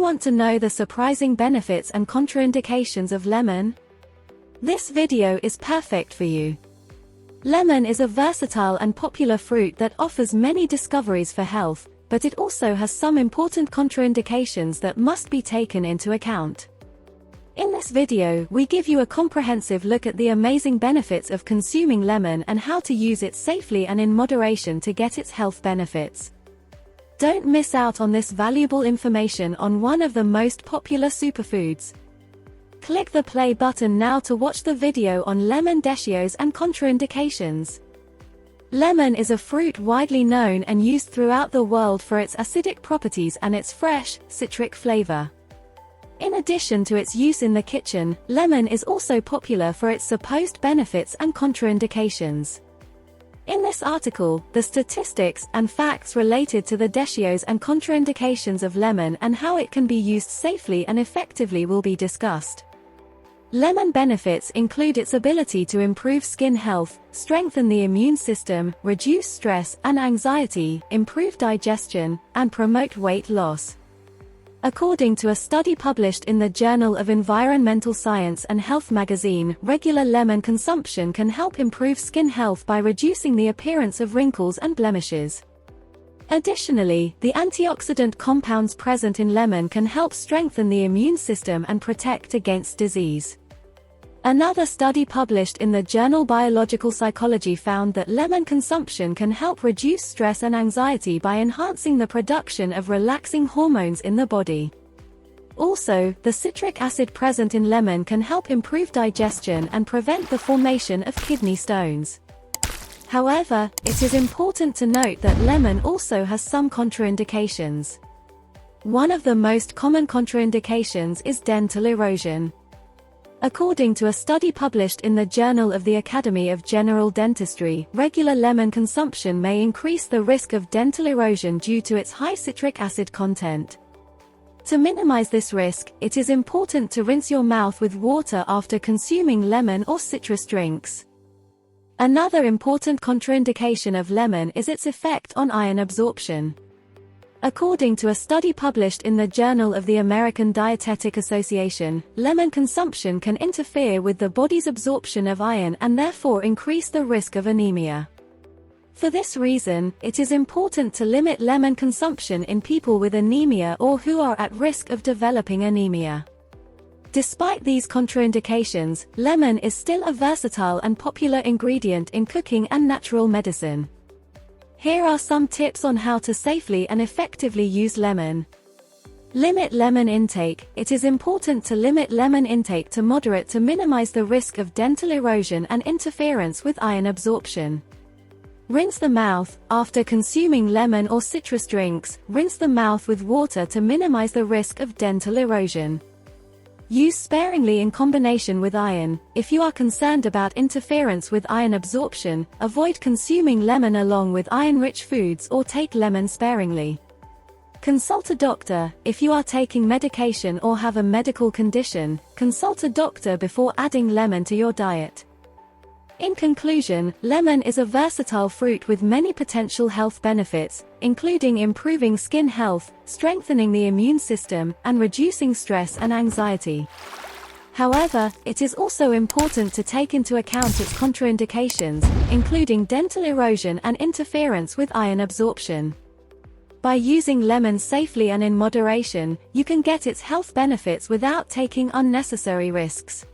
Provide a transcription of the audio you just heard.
want to know the surprising benefits and contraindications of lemon? This video is perfect for you. Lemon is a versatile and popular fruit that offers many discoveries for health, but it also has some important contraindications that must be taken into account. In this video, we give you a comprehensive look at the amazing benefits of consuming lemon and how to use it safely and in moderation to get its health benefits. Don't miss out on this valuable information on one of the most popular superfoods. Click the play button now to watch the video on lemon ratios and contraindications. Lemon is a fruit widely known and used throughout the world for its acidic properties and its fresh, citric flavor. In addition to its use in the kitchen, lemon is also popular for its supposed benefits and contraindications. In this article, the statistics and facts related to the ratios and contraindications of lemon and how it can be used safely and effectively will be discussed. Lemon benefits include its ability to improve skin health, strengthen the immune system, reduce stress and anxiety, improve digestion, and promote weight loss. According to a study published in the Journal of Environmental Science and Health magazine, regular lemon consumption can help improve skin health by reducing the appearance of wrinkles and blemishes. Additionally, the antioxidant compounds present in lemon can help strengthen the immune system and protect against disease. Another study published in the journal Biological Psychology found that lemon consumption can help reduce stress and anxiety by enhancing the production of relaxing hormones in the body. Also, the citric acid present in lemon can help improve digestion and prevent the formation of kidney stones. However, it is important to note that lemon also has some contraindications. One of the most common contraindications is dental erosion. According to a study published in the Journal of the Academy of General Dentistry, regular lemon consumption may increase the risk of dental erosion due to its high citric acid content. To minimize this risk, it is important to rinse your mouth with water after consuming lemon or citrus drinks. Another important contraindication of lemon is its effect on iron absorption. According to a study published in the Journal of the American Dietetic Association, lemon consumption can interfere with the body's absorption of iron and therefore increase the risk of anemia. For this reason, it is important to limit lemon consumption in people with anemia or who are at risk of developing anemia. Despite these contraindications, lemon is still a versatile and popular ingredient in cooking and natural medicine. Here are some tips on how to safely and effectively use lemon. Limit lemon intake. It is important to limit lemon intake to moderate to minimize the risk of dental erosion and interference with iron absorption. Rinse the mouth. After consuming lemon or citrus drinks, rinse the mouth with water to minimize the risk of dental erosion. Use sparingly in combination with iron. If you are concerned about interference with iron absorption, avoid consuming lemon along with iron-rich foods or take lemon sparingly. Consult a doctor. If you are taking medication or have a medical condition, consult a doctor before adding lemon to your diet. In conclusion, lemon is a versatile fruit with many potential health benefits, including improving skin health, strengthening the immune system, and reducing stress and anxiety. However, it is also important to take into account its contraindications, including dental erosion and interference with iron absorption. By using lemon safely and in moderation, you can get its health benefits without taking unnecessary risks.